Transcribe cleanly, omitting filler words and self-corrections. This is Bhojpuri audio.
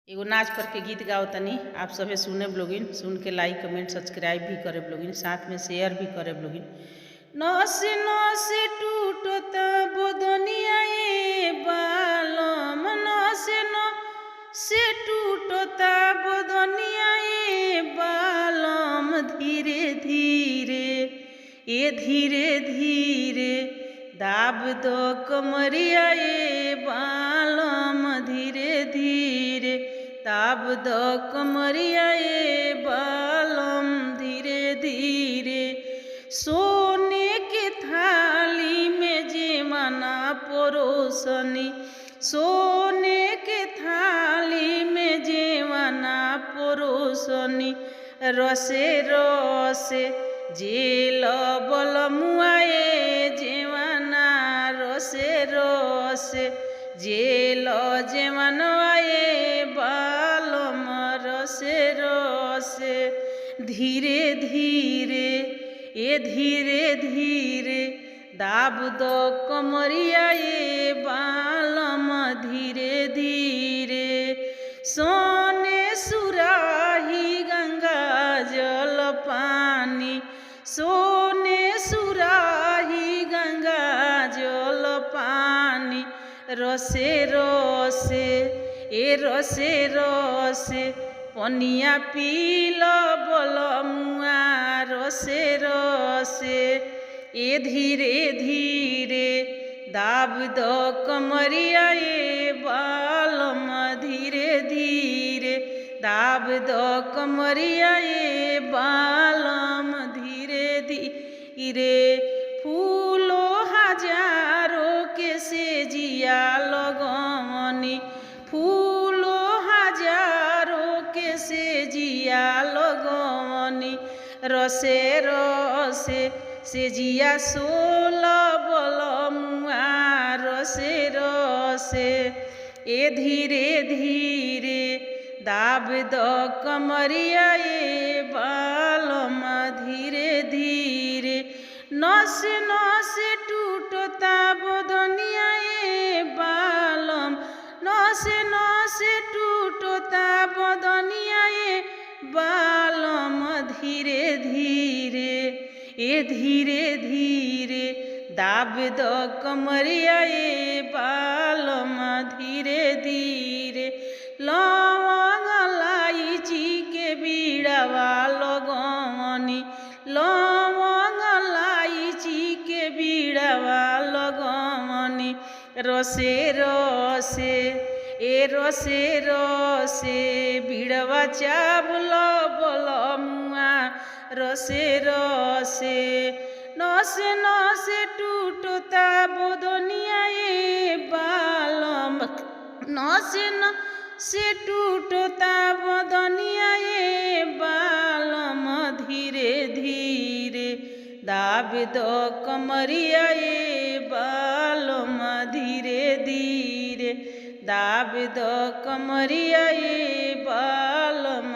एगो नाच पर के गीत गाओ तनी आप सभे सुने ब्लॉगिन, सुन के लाइक कमेंट सब्सक्राइब भी करे ब्लॉगिन, साथ में शेयर भी करे ब्लॉगिन। नसे नसे टूटता बदनिया ए बालम, नसे नसे टूटता बदनिया ए बालम, धीरे धीरे धीरे धीरे दाब दो कमरिया ए बालम, धीरे धीरे दाब दो कमरिया ए बालम, धीरे धीरे। सोने के थाली में जेवना परोसनी, सोने के थाली में जेवना परोसनी, रसे रसे जेल बलमुआ ए जेवना, रसे रसे जेल जेवनवा ए बालम, रसे रसे धीरे धीरे धीरे धीरे दाब दो कमरिया ए बालम, धीरे धीरे। सोने सुराही गंगा जल पानी, सोने सुराही गंगा जल पानी, रसे रसे रसे रसे पनिया पील बलमुआ, रसे रसे धीरे धीरे दाब दो कमरिया ए बालम, धीरे धीरे दाब दो कमरिया ए बालम, धीरे धीरे। फूलो हजारों के सेजिया लगवनी, फूलो हजारों के सेजिया लगवनी, रसे रसे सेजिया सोल बलमुआ, रसे रसे धीरे धीरे दाब दो कमरिया ए बालम, धीरे धीरे। नसे नसे टूटता बदनिया ए बालम, नसे नसे टूटता बदनिया ए बालम, धीरे धीरे धीरे धीरे दाब दो कमरिया ए बालम, धीरे धीरे। लवंग इलायची के बीड़वा लगवनी, लवंग इलायची के बीड़वा लगवनी, रसे रसे रसे रसे बीड़वा चावल बलमुआ, रसे रसे। नसे नसे टूटता बदनिया ए बालम, नसे नसे टूटता बदनिया ए बालम, धीरे धीरे दाब दो कमरिया ए बालम, धीरे धीरे दाब दो कमरिया ए बालम,